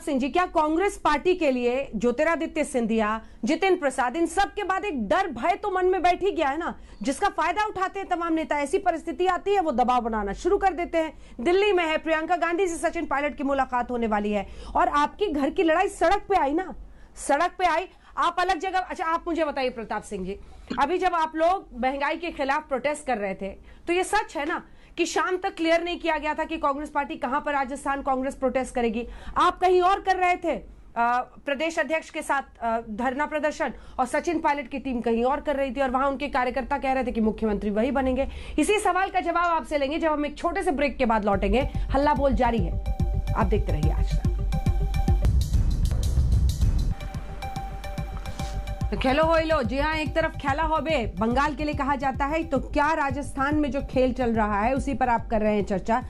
सिंह जी, क्या कांग्रेस पार्टी के लिए ज्योतिरादित्य सिंधिया, जितिन प्रसाद, इन सब के बाद एक डर भय तो मन में बैठ ही गया है ना, जिसका फायदा उठाते हैं तमाम नेता। ऐसी परिस्थिति आती है वो दबाव बनाना शुरू कर देते हैं। दिल्ली में है, प्रियंका गांधी से सचिन पायलट की मुलाकात होने वाली है और आपकी घर की लड़ाई सड़क पे आई ना, सड़क पे आई। आप अलग जगह, अच्छा आप मुझे बताइए प्रताप सिंह जी, अभी जब आप लोग महंगाई के खिलाफ प्रोटेस्ट कर रहे थे तो ये सच है ना कि शाम तक क्लियर नहीं किया गया था कि कांग्रेस पार्टी कहां पर राजस्थान कांग्रेस प्रोटेस्ट करेगी? आप कहीं और कर रहे थे प्रदेश अध्यक्ष के साथ धरना प्रदर्शन और सचिन पायलट की टीम कहीं और कर रही थी और वहां उनके कार्यकर्ता कह रहे थे कि मुख्यमंत्री वही बनेंगे। इसी सवाल का जवाब आपसे लेंगे जब हम एक छोटे से ब्रेक के बाद लौटेंगे। हल्ला बोल जारी है, आप देखते रहिए आज तक। तो खेलो होइलो, जी हाँ, एक तरफ खेला होबे बंगाल के लिए कहा जाता है, तो क्या राजस्थान में जो खेल चल रहा है उसी पर आप कर रहे हैं चर्चा।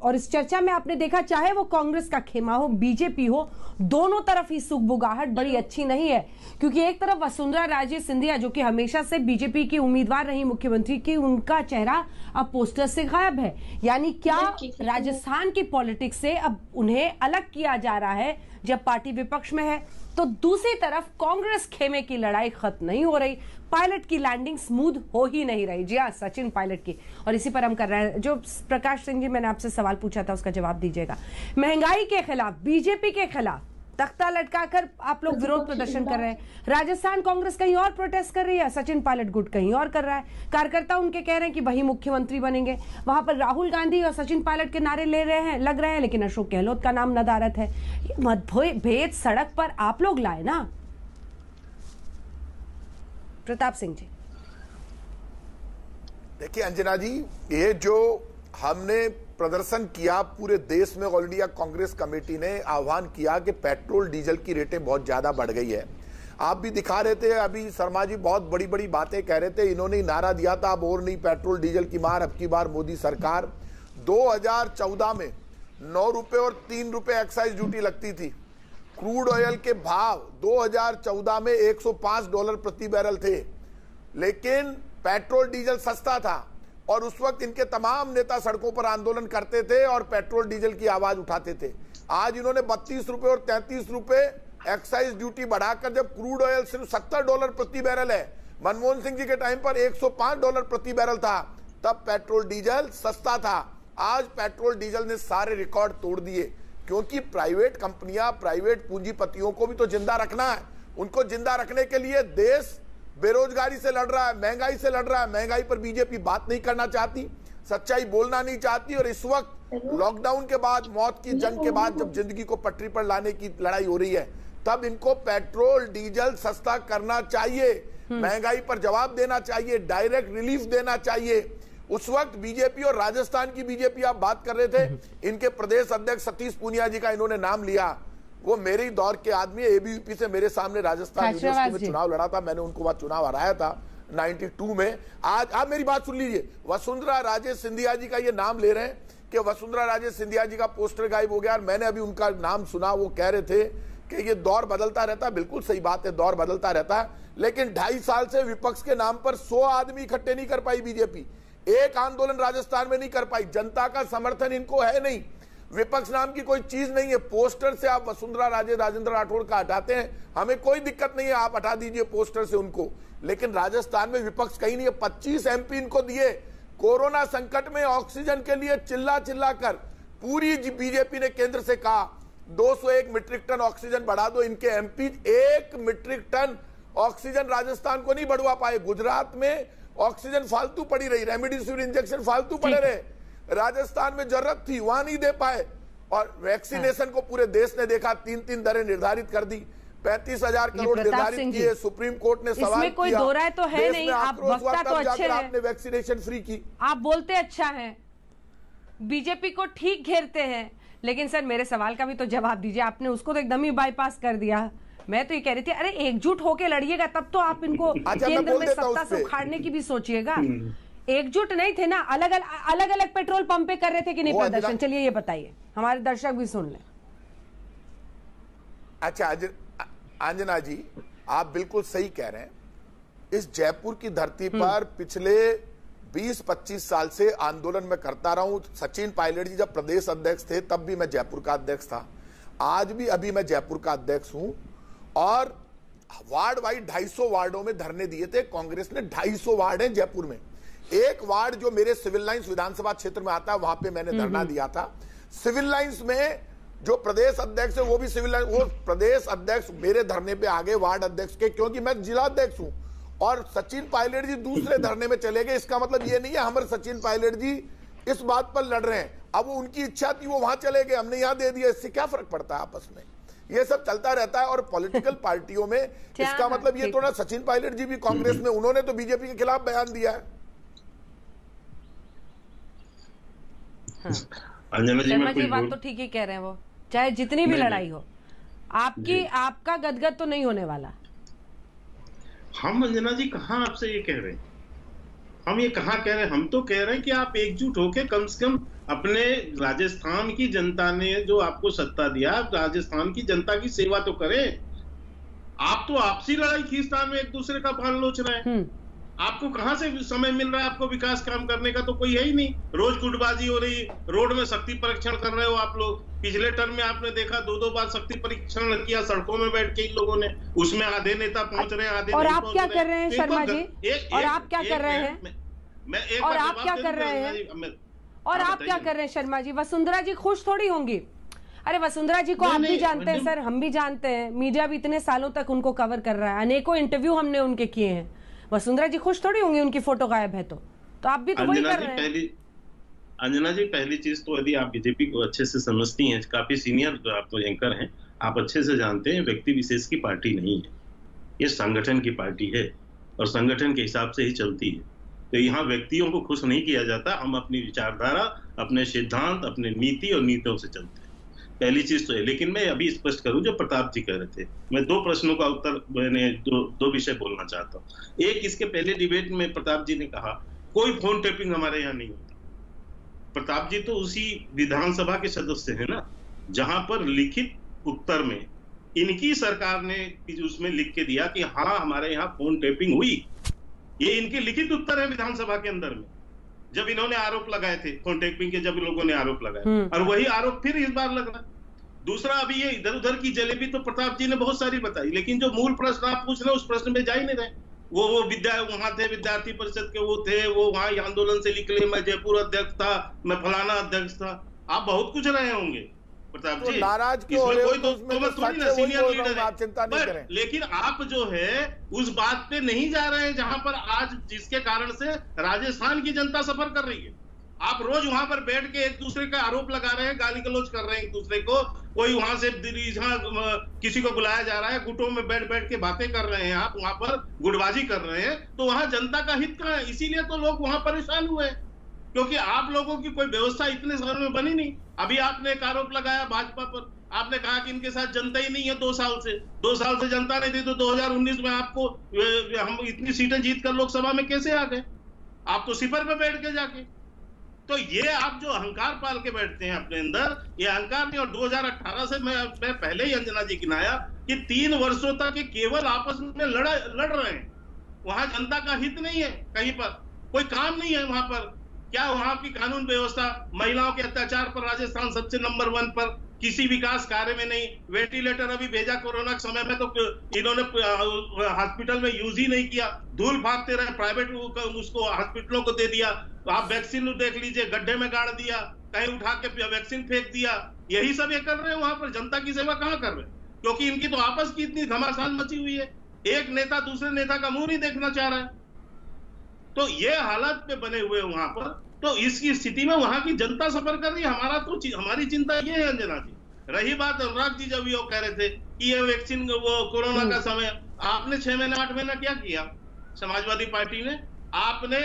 और इस चर्चा में आपने देखा, चाहे वो कांग्रेस का खेमा हो, बीजेपी हो, दोनों तरफ ही सुगबुगाहट बड़ी अच्छी नहीं है। क्योंकि एक तरफ वसुंधरा राजे सिंधिया जो कि हमेशा से बीजेपी की उम्मीदवार रही मुख्यमंत्री की, उनका चेहरा अब पोस्टर से गायब है। यानी क्या राजस्थान की पॉलिटिक्स से अब उन्हें अलग किया जा रहा है जब पार्टी विपक्ष में है। तो दूसरी तरफ कांग्रेस खेमे की लड़ाई खत्म नहीं हो रही, पायलट की लैंडिंग स्मूथ हो ही नहीं रही। जी हाँ, सचिन पायलट की। और इसी पर हम कर रहे हैं, जो प्रकाश सिंह जी मैंने आपसे सवाल पूछा था उसका जवाब दीजिएगा। महंगाई के खिलाफ, बीजेपी के खिलाफ तख्ता लटकाकर आप लोग विरोध प्रदर्शन कर रहे हैं। राजस्थान कांग्रेस कहीं और प्रोटेस्ट कर रही है, सचिन पायलट गुट कहीं और कर रहा है। कार्यकर्ता उनके कह रहे हैं कि वही मुख्यमंत्री बनेंगे। वहां पर राहुल गांधी और सचिन पायलट के नारे लग रहे हैं, लेकिन अशोक गहलोत का नाम नदारत है। ये मतभेद सड़क पर आप लोग लाए ना। प्रताप सिंह जी। देखिए अंजना जी, ये जो हमने प्रदर्शन किया पूरे देश में, ऑल इंडिया कांग्रेस कमेटी ने आह्वान किया कि पेट्रोल डीजल की रेटें बहुत ज्यादा बढ़ गई है। आप भी दिखा रहे थे, अभी शर्मा जी बहुत बड़ी बड़ी बातें कह रहे थे। इन्होंने नारा दिया था, अब और नहीं पेट्रोल डीजल की मार, अब की बार मोदी सरकार। 2014 में 9 रुपए और 3 रुपए एक्साइज ड्यूटी लगती थी। क्रूड ऑयल के भाव 2014 में $105 प्रति बैरल थे, लेकिन पेट्रोल डीजल सस्ता था और उस वक्त इनके तमाम नेता सड़कों पर आंदोलन करते थे और पेट्रोल डीजल की आवाज उठाते थे। आज इन्होंने 32 रुपए और 33 रुपए एक्साइज ड्यूटी बढ़ाकर, जब क्रूड ऑयल सिर्फ $70 प्रति बैरल है, मनमोहन सिंह जी के टाइम पर $105 प्रति बैरल था, तब पेट्रोल डीजल सस्ता था। आज पेट्रोल डीजल ने सारे रिकॉर्ड तोड़ दिए, क्योंकि प्राइवेट कंपनियां, प्राइवेट पूंजीपतियों को भी तो जिंदा रखना है। उनको जिंदा रखने के लिए देश बेरोजगारी से लड़ रहा है, महंगाई से लड़ रहा है। महंगाई पर बीजेपी बात नहीं करना चाहती, सच्चाई बोलना नहीं चाहती। और इस वक्त लॉकडाउन के बाद, मौत की जंग के बाद, जब जिंदगी को पटरी पर लाने की लड़ाई हो रही है, तब इनको पेट्रोल डीजल सस्ता करना चाहिए, महंगाई पर जवाब देना चाहिए, डायरेक्ट रिलीफ देना चाहिए। उस वक्त बीजेपी और राजस्थान की बीजेपी, आप बात कर रहे थे, इनके प्रदेश अध्यक्ष सतीश पूनिया जी का इन्होंने नाम लिया। वो मेरे ही दौर के आदमी, एबीवीपी से मेरे सामने राजस्थान यूनिवर्सिटी में चुनाव लड़ा था, मैंने उनको वहां चुनाव हराया था 92 में। आज आप मेरी बात सुन लीजिए, वसुंधरा राजे सिंधिया जी का ये नाम ले रहे हैं कि वसुंधरा राजे सिंधिया जी का पोस्टर गायब हो गया। और मैंने अभी उनका नाम सुना, वो कह रहे थे कि ये दौर बदलता रहता है। बिल्कुल सही बात है, दौर बदलता रहता है, लेकिन 2.5 साल से विपक्ष के नाम पर 100 आदमी इकट्ठे नहीं कर पाई बीजेपी, एक आंदोलन राजस्थान में नहीं कर पाई। जनता का समर्थन इनको है नहीं, विपक्ष नाम की कोई चीज नहीं है। पोस्टर से आप वसुंधरा राजे, राजेंद्र राठौड़ का हटाते हैं, हमें कोई दिक्कत नहीं है, आप हटा दीजिए पोस्टर से उनको, लेकिन राजस्थान में विपक्ष कहीं नहीं है। 25 MP इनको दिए। कोरोना संकट में ऑक्सीजन के लिए चिल्ला चिल्ला कर पूरी बीजेपी ने केंद्र से कहा 201 मीट्रिक टन ऑक्सीजन बढ़ा दो। इनके MP 1 metric ton oxygen Rajasthan को नहीं बढ़वा पाए। गुजरात में ऑक्सीजन फालतू पड़ी रही, रेमडेसिविर इंजेक्शन फालतू पड़े रहे, राजस्थान में जरूरत थी वहां नहीं दे पाए। और वैक्सीनेशन को पूरे देश ने देखा, 3-3 दरें निर्धारित कर दी, 35,000 करोड़ निर्धारित किए, सुप्रीम कोर्ट ने सवाल इसमें कोई दो राय तो है नहीं, आप वक्ता तो अच्छे हैं, आपने वैक्सीनेशन फ्री की, आप बोलते अच्छा है, बीजेपी को ठीक घेरते हैं, लेकिन सर मेरे सवाल का भी तो जवाब दीजिए। आपने उसको तो एकदम ही बाईपास कर दिया। मैं तो ये कह रही थी, अरे एकजुट होके लड़िएगा, तब तो आप इनको केंद्र में सत्ता से उखाड़ने की भी सोचिएगा। एकजुट नहीं थे ना, अलग अलग पेट्रोल पंप पे कर रहे थे कि नहीं प्रदर्शन? चलिए ये बताइए, हमारे दर्शक भी सुन लें। अच्छा अंजना जी, आप बिल्कुल सही कह रहे हैं। इस जयपुर की धरती पर पिछले 20-25 साल से आंदोलन में करता रहा हूं। सचिन पायलट जी जब प्रदेश अध्यक्ष थे तब भी मैं जयपुर का अध्यक्ष था, आज भी अभी मैं जयपुर का अध्यक्ष हूं। और वार्ड वाइड 250 वार्डों में धरने दिए थे कांग्रेस ने। 250 वार्ड हैं जयपुर में, एक वार्ड जो मेरे सिविल लाइंस विधानसभा क्षेत्र में आता है वहां पे मैंने धरना दिया था। सिविल लाइंस में जो प्रदेश अध्यक्ष है वो भी सिविल लाइन, वो प्रदेश अध्यक्ष मेरे धरने पे आ गए वार्ड अध्यक्ष के, क्योंकि मैं जिला अध्यक्ष हूं। और सचिन पायलट जी दूसरे धरने में चले गए। इसका मतलब ये नहीं है हमारे सचिन पायलट जी इस बात पर लड़ रहे हैं, अब वो उनकी इच्छा थी वो वहां चले गए, हमने यहां दे दिया, इससे क्या फर्क पड़ता है आपस में? ये सब चलता रहता है। और पॉलिटिकल पार्टियों में इसका मतलब ये थोड़ा, सचिन पायलट जी भी कांग्रेस में, उन्होंने तो बीजेपी के खिलाफ बयान दिया है। शर्मा जी बात तो ठीक ही कह रहे हैं, वो चाहे जितनी भी लड़ाई हो, आपका गदगद तो नहीं होने वाला। हम अंजना जी कहाँ आपसे ये कह रहे हैं, हम ये कहाँ कह रहे हैं, हम तो कह रहे हैं कि आप एकजुट होकर कम से कम अपने राजस्थान की जनता ने जो आपको सत्ता दिया, राजस्थान की जनता की सेवा तो करें। आप तो आपसी लड़ाई खींचतान में एक दूसरे का बाल नोच रहे हैं। आपको कहां से समय मिल रहा है आपको विकास काम करने का? तो कोई है ही नहीं। रोज गुटबाजी हो रही, रोड में शक्ति परीक्षण कर रहे हो आप लोग। पिछले टर्म में आपने देखा 2-2 बार शक्ति परीक्षण किया सड़कों में बैठ के इन लोगों ने, उसमें आधे नेता पहुंच रहे हैं, आधे और नहीं आप क्या कर रहे हैं शर्मा जी? और आप क्या कर रहे हैं? और आप क्या कर रहे हैं? और आप क्या कर रहे हैं शर्मा जी? वसुंधरा जी खुश थोड़ी होंगी। अरे वसुंधरा जी को आप भी जानते हैं सर, हम भी जानते हैं, मीडिया भी इतने सालों तक उनको कवर कर रहा है, अनेकों इंटरव्यू हमने उनके किए हैं। वसुंधरा जी खुश थोड़ी होंगी उनकी फोटो गायब है तो आप भी तो वही कर रहे हैं। अंजना जी पहली चीज तो यदि आप बीजेपी को अच्छे से समझती हैं, काफी सीनियर आप तो एंकर हैं, आप अच्छे से जानते हैं व्यक्ति विशेष की पार्टी नहीं है, ये संगठन की पार्टी है और संगठन के हिसाब से ही चलती है। तो यहाँ व्यक्तियों को खुश नहीं किया जाता, हम अपनी विचारधारा, अपने सिद्धांत, अपने नीति और नीतियों से चलते हैं। पहली चीज तो है। लेकिन मैं अभी स्पष्ट करूं, जो प्रताप जी कह रहे थे, मैं 2 प्रश्नों का उत्तर, मैंने दो विषय बोलना चाहता हूं। एक, इसके पहले डिबेट में प्रताप जी ने कहा कोई फोन टेपिंग हमारे यहाँ नहीं होता। प्रताप जी तो उसी विधानसभा के सदस्य है ना, जहां पर लिखित उत्तर में इनकी सरकार ने उसमें लिख के दिया कि हाँ हमारे यहाँ फोन टेपिंग हुई। ये इनके लिखित उत्तर है विधानसभा के अंदर में, जब इन्होंने आरोप लगाए थे फोन टेपिंग के, जब लोगों ने आरोप लगाए, और वही आरोप फिर इस बार लग रहा। दूसरा, अभी ये इधर उधर की जलेबी तो प्रताप जी ने बहुत सारी बताई, लेकिन जो मूल प्रश्न आप पूछ रहे हैं उस प्रश्न में जा ही नहीं रहे। वो वहां थे, विद्यार्थी परिषद के वो थे, वो वहां आंदोलन से निकले, मैं जयपुर अध्यक्ष था, मैं फलाना अध्यक्ष था। आप बहुत कुछ रहे होंगे प्रताप जी, नाराज क्यों हो रहे हो? थोड़ी ना सीनियर लीडर आप चिंता नहीं करें। लेकिन आप जो है उस बात पे नहीं जा रहे हैं जहां पर आज जिसके कारण से राजस्थान की जनता सफर कर रही है। आप रोज वहां पर बैठ के एक दूसरे का आरोप लगा रहे हैं, गाली गलौज कर रहे हैं एक दूसरे को। कोई वहां से किसी को बुलाया जा रहा है, गुटों में बैठ बैठ के बातें कर रहे हैं, आप वहां पर गुटबाजी कर रहे हैं। तो वहां जनता का हित कहां है? इसीलिए तो लोग वहां परेशान हुए, क्योंकि आप लोगों की कोई व्यवस्था इतने शहर में बनी नहीं। अभी आपने एक आरोप लगाया भाजपा पर, आपने कहा कि इनके साथ जनता ही नहीं है 2 साल से। 2 साल से जनता नहीं थी तो 2019 में आपको हम इतनी सीटें जीतकर लोकसभा में कैसे आ गए? आप तो सिफर पे बैठ के जाके। तो ये आप जो अहंकार पाल के बैठते हैं अपने अंदर, ये अहंकार नहीं। और 2018 से मैं पहले ही अंजना जी गिनाया कि 3 वर्षों तक ये केवल आपस में लड़ रहे हैं। वहां जनता का हित नहीं है, कहीं पर कोई काम नहीं है वहां पर। क्या वहां की कानून व्यवस्था, महिलाओं के अत्याचार पर राजस्थान सबसे नंबर 1 पर, किसी विकास कार्य में नहीं। वेंटिलेटर अभी भेजा कोरोना के समय में तो इन्होंने हॉस्पिटल में यूज ही नहीं किया, धूल फाँकते रहे, प्राइवेट उसको हॉस्पिटलों को दे दिया। तो आप वैक्सीन देख लीजिए, गड्ढे में गाड़ दिया, कहीं उठा के वैक्सीन फेंक दिया। यही सब ये कर रहे हैं वहां पर। जनता की सेवा कहां कर रहे हैं? क्योंकि इनकी तो आपस की इतनी घमासान मची हुई है, एक नेता दूसरे नेता का मुंह नहीं देखना चाह रहा है। तो ये हालत पे बने हुए वहां पर। तो इसकी स्थिति में वहां की जनता सफर कर रही है। हमारी चिंता ये है अंजना जी। रही बात अनुराग जी, जब ये कह रहे थे कि ये वैक्सीन वो कोरोना का समय, आपने 6 महीने 8 महीना क्या किया? समाजवादी पार्टी ने आपने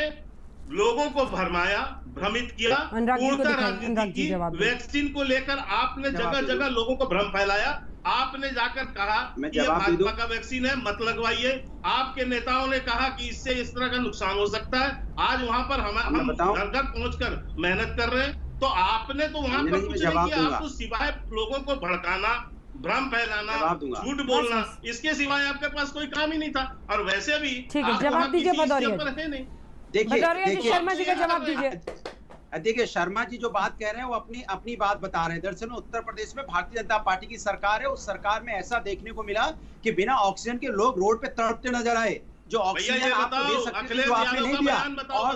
लोगों को भरमाया, भ्रमित किया, पूर्णतः राजनीति की। वैक्सीन को लेकर आपने जगह जगह लोगों को भ्रम फैलाया। आपने जाकर कहा कि भाजपा का वैक्सीन है, मत लगवाइए। आपके नेताओं ने कहा कि इससे इस तरह का नुकसान हो सकता है। आज वहां पर हम घर घर पहुंचकर मेहनत कर रहे हैं। तो आपने तो वहां पर कुछ नहीं किया। आप तो सिवाय लोगों को भड़काना, भ्रम फैलाना, झूठ बोलना, इसके सिवाय आपके पास कोई काम ही नहीं था। और वैसे भी जवाब दीजिए भदौरिया जी। देखिए शर्मा जी का जवाब दीजिए। देखिए शर्मा जी जो बात कह रहे हैं वो अपनी बात बता रहे हैं। दरअसल उत्तर प्रदेश में भारतीय जनता पार्टी की सरकार है। उस सरकार में ऐसा देखने को मिला कि बिना ऑक्सीजन के लोग रोड पे तड़पते नजर आए। जो ऑक्सीजन आपको दे सकते थे, जो आपने नहीं दिया, और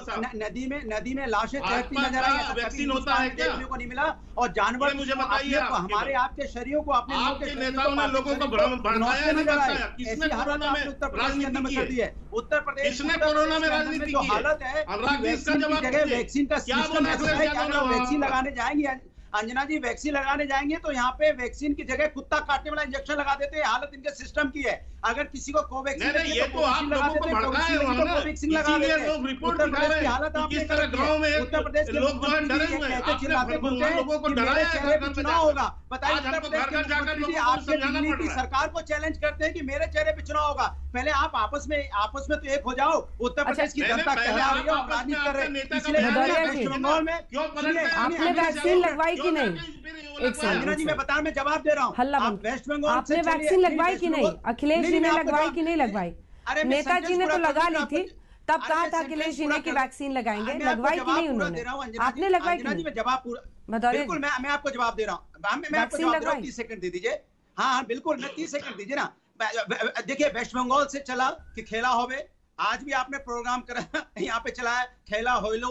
नदी में लाशें तैरती नजर आई। वैक्सीन होता है क्या? देखने को नहीं मिला। और जानवर मुझे बताइए, हमारे आपके शरीरों को आपने नेताओं ने लोगों को भड़काया नजर आया। किसने कोरोना में राजनीति की है? उत्तर प्रदेश किसने कोरोना में राजनीति की? हालत है, वैक्सीन का सिस्टम ऐसा है कि अगर वैक्सीन लगाने जाएंगे अंजना जी वैक्सीन लगाने जाएंगे तो यहाँ पे वैक्सीन की जगह कुत्ता काटने वाला इंजेक्शन लगा देते हैं। हालत इनके सिस्टम की है। अगर किसी को कोवैक्सीन नहीं, ये तो आप लोगों को भड़काए हो ना, इसीलिए लोग रिपोर्ट दिखा रहे हैं कि किस तरह गांव में उत्तर प्रदेश के लोग जो है डरे हुए हैं। आपने लोगों को डराया है घर घर चुनाव होगा। बताइए आज हमको घर घर जाकर लोगों को समझाना पड़ रहा है। सरकार को चैलेंज करते हैं कि मेरे चेहरे पे चुनाव होगा। पहले आप आपस में तो एक हो जाओ। उत्तर प्रदेश की जनता कह रही है और राजनीति कर रहे हैं। इसलिए बंगाल में क्यों आपने वैक्सीन लगवाई कि नहीं? एक अंजना जी मैं बता मैं जवाब दे रहा हूँ। हल्ला वेस्ट बंगाल आपने वैक्सीन लगवाई कि नहीं? अखिलेश जी ने लगवाई कि नहीं लगवाई? नेताजी ने तो लगा ली थी, तब कहा था अखिलेश जी ने कि वैक्सीन लगाएंगे, लगवाई कि नहीं उन्होंने? आपने लगवाई कि नहीं? जवाब पूरा बिल्कुल मैं आपको जवाब दे रहा हूँ। मैं आपको जवाब दे रहा हूँ। 30 सेकंड दे दीजिए। हाँ बिल्कुल मैं 30 सेकंड दीजिए ना। देखिए वेस्ट बंगाल से चला कि खेला होवे, आज भी आपने प्रोग्राम करा यहाँ पे चला है खेला होइलो,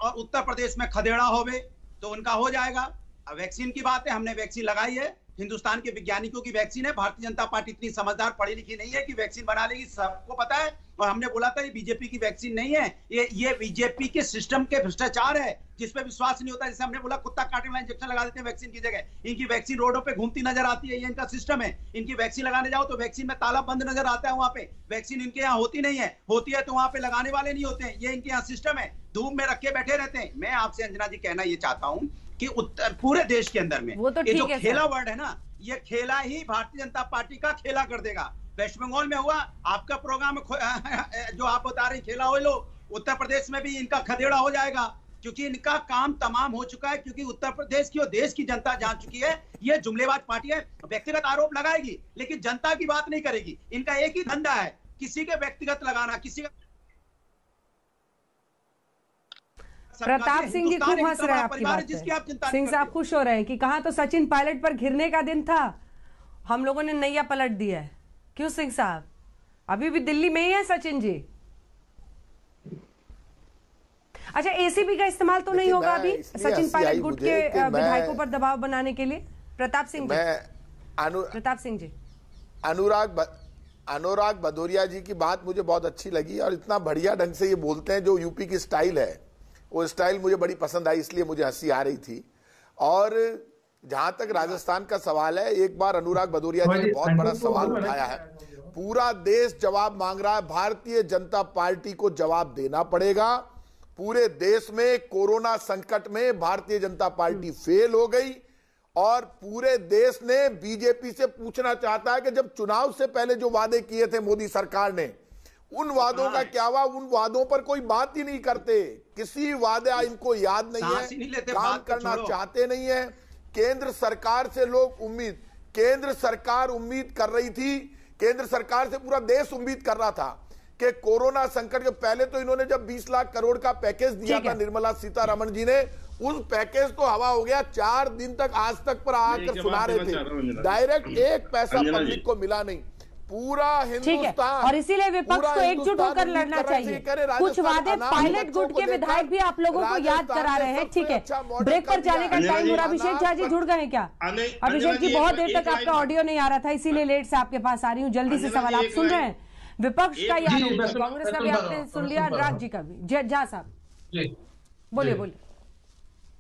और उत्तर प्रदेश में खदेड़ा होवे तो उनका हो जाएगा। वैक्सीन की बात है, हमने वैक्सीन लगाई है। हिंदुस्तान के वैज्ञानिकों की वैक्सीन है। भारतीय जनता पार्टी इतनी समझदार पढ़ी लिखी नहीं है कि वैक्सीन बना लेगी, सबको पता है। और हमने बोला था ये बीजेपी की वैक्सीन नहीं है, ये बीजेपी के सिस्टम के भ्रष्टाचार है जिसपे विश्वास नहीं होता। जैसे हमने बोला कुत्ता काटने वाला इंजेक्शन लगा देते हैं वैक्सीन की जगह। इनकी वैक्सीन रोडों पे घूमती नजर आती है, ये इनका सिस्टम है। इनकी वैक्सीन लगाने जाओ तो वैक्सीन में ताला बंद नजर आता है। वहां पे वैक्सीन इनके यहाँ होती नहीं है, होती है तो वहां पे लगाने वाले नहीं होते हैं। ये इनके यहाँ सिस्टम है, धूप में रखे बैठे रहते हैं। मैं आपसे अंजना जी कहना ये चाहता हूँ कि उत्तर पूरे देश के अंदर में ये जो खेला वर्ड है ना, ये खेला ही भारतीय जनता पार्टी का खेला कर देगा। वेस्ट बंगाल में हुआ आपका प्रोग्राम जो आप बता रहे खेला हो लो, उत्तर प्रदेश में भी इनका खदेड़ा हो जाएगा क्योंकि इनका काम तमाम हो चुका है। क्योंकि उत्तर प्रदेश की और देश की जनता जान चुकी है ये जुमलेबाज पार्टी है। व्यक्तिगत आरोप लगाएगी लेकिन जनता की बात नहीं करेगी। इनका एक ही धंधा है, किसी के व्यक्तिगत लगाना, किसी का। प्रताप सिंह जी खूब हंस रहे हैं आपकी बात पे। सिंह साहब खुश हो रहे हैं कि कहा तो सचिन पायलट पर घिरने का दिन था, हम लोगों ने नैया पलट दिया है। क्यों सिंह साहब, अभी भी दिल्ली में ही है सचिन जी? अच्छा एसीबी का इस्तेमाल तो नहीं होगा अभी सचिन पायलट गुट के विधायकों पर दबाव बनाने के लिए? प्रताप सिंह जी, प्रताप सिंह जी, अनुराग भदौरिया जी की बात मुझे बहुत अच्छी लगी और इतना बढ़िया ढंग से ये बोलते हैं। जो यूपी की स्टाइल है वो स्टाइल मुझे बड़ी पसंद आई, इसलिए मुझे हंसी आ रही थी। और जहां तक राजस्थान का सवाल है, एक बार अनुराग भदौरिया जी ने बहुत बड़ा सवाल उठाया है। पूरा देश जवाब मांग रहा है, भारतीय जनता पार्टी को जवाब देना पड़ेगा। पूरे देश में कोरोना संकट में भारतीय जनता पार्टी फेल हो गई और पूरे देश ने बीजेपी से पूछना चाहता है कि जब चुनाव से पहले जो वादे किए थे मोदी सरकार ने, उन वादों का क्या हुआ? उन वादों पर कोई बात ही नहीं करते, किसी वादा इनको याद नहीं है, काम करना चाहते नहीं है। केंद्र सरकार से लोग केंद्र सरकार उम्मीद कर रही थी, केंद्र सरकार से पूरा देश उम्मीद कर रहा था कि कोरोना संकट के पहले तो इन्होंने जब 20 लाख करोड़ का पैकेज दिया था निर्मला सीतारमण जी ने, उस पैकेज तो हवा हो गया। 4 दिन तक आज तक पर आकर सुना रहे थे, डायरेक्ट एक पैसा पब्लिक को मिला नहीं। पूरा हिंदुस्तान और इसीलिए विपक्ष को एकजुट होकर लड़ना चाहिए। कुछ वादे पायलट गुट के विधायक भी आप लोगों को याद करा रहे हैं। ठीक है, ब्रेक पर जाने का टाइम हो रहा। अभिषेक झा जी जुड़ गए हैं क्या? अभिषेक जी बहुत देर तक आपका ऑडियो नहीं आ रहा था, इसीलिए लेट से आपके पास आ रही हूँ। जल्दी से सवाल आप सुन रहे हैं? विपक्ष का या कांग्रेस का भी आपने सुन लिया, राज जी का भी। झा साहब बोलिए बोलिए,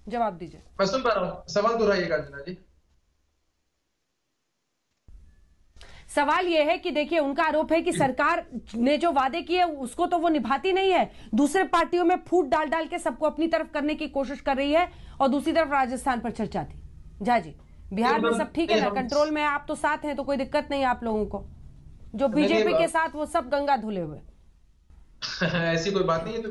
जवाब दीजिए। मैं सुन पा रहा हूँ, सवाल दोहराइएगा अंजना जी। सवाल यह है कि देखिए उनका आरोप है कि सरकार ने जो वादे किए उसको तो वो निभाती नहीं है, दूसरे पार्टियों में फूट डाल डाल के सबको अपनी तरफ करने की कोशिश कर रही है, और दूसरी तरफ राजस्थान पर चर्चा थी। झा जी, बिहार में सब ठीक है ना, कंट्रोल में आप तो साथ हैं तो कोई दिक्कत नहीं है आप लोगों को? जो बीजेपी के साथ वो सब गंगा धुले हुए। ऐसी कोई बात नहीं है, तो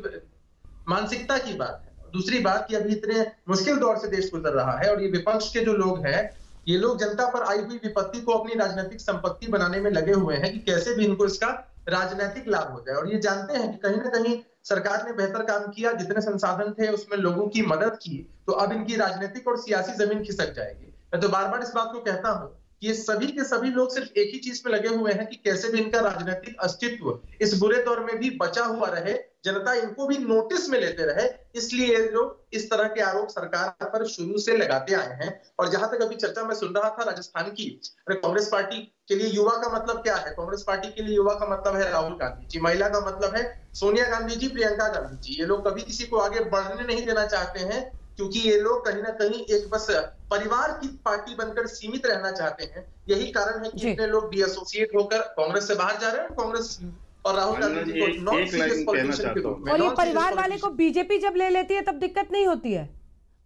मानसिकता की बात है। दूसरी बात कि अभी इतने मुश्किल दौर से देश गुजर रहा है और ये विपक्ष के जो लोग हैं, ये लोग जनता पर आई हुई विपत्ति को अपनी राजनीतिक संपत्ति बनाने में लगे हुए हैं कि कैसे भी इनको इसका राजनीतिक लाभ हो जाए। और ये जानते हैं कि कहीं ना कहीं सरकार ने बेहतर काम किया, जितने संसाधन थे उसमें लोगों की मदद की, तो अब इनकी राजनीतिक और सियासी जमीन खिसक जाएगी। मैं तो बार बार इस बात को कहता हूं कि ये सभी के सभी लोग सिर्फ एक ही चीज में लगे हुए हैं कि कैसे भी इनका राजनीतिक अस्तित्व इस बुरे दौर में भी बचा हुआ रहे, जनता इनको भी नोटिस में लेते रहे। इसलिए ये लोग इस तरह के आरोप सरकार पर शुरू से लगाते आए हैं। और जहां तक अभी चर्चा मैं सुन रहा था राजस्थान की, अरे कांग्रेस पार्टी के लिए युवा का मतलब क्या है? कांग्रेस पार्टी के लिए युवा का मतलब है राहुल गांधी जी, महिला का मतलब है सोनिया गांधी जी, प्रियंका गांधी जी। ये लोग कभी किसी को आगे बढ़ने नहीं देना चाहते हैं, क्योंकि ये लोग कहीं ना कहीं एक बस परिवार की पार्टी बनकर सीमित रहना चाहते हैं। यही कारण है कि इतने लोग डिएसोसिएट होकर कांग्रेस से बाहर जा रहे हैं। कांग्रेस और राहुल गांधी जी को नॉन सीरियस पॉलिटिशियन के रूप में, और ये परिवार वाले को बीजेपी जब ले लेती है तब दिक्कत नहीं होती है।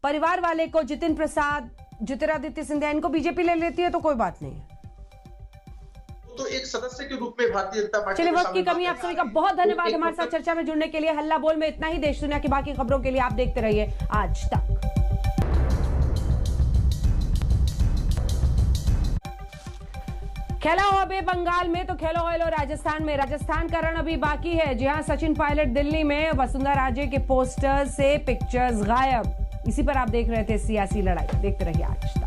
परिवार वाले को, जितिन प्रसाद, ज्योतिरादित्य सिंधिया, इनको बीजेपी ले लेती है तो कोई बात नहीं है। तो एक सदस्य के रूप में भारतीय जनता पार्टी। चलिए, वक्त की कमी, आप सभी का बहुत धन्यवाद हमारे साथ चर्चा में जुड़ने के लिए। हल्ला बोल में इतना ही। देश दुनिया की बाकी खबरों के लिए आप देखते रहिए आज तक। खेला हो अबे बंगाल में तो खेलो होइलो राजस्थान में। राजस्थान का रण अभी बाकी है। जी हां, सचिन पायलट दिल्ली में, वसुंधरा राजे के पोस्टर से पिक्चर्स गायब। इसी पर आप देख रहे थे सियासी लड़ाई। देखते रहिए आज तक।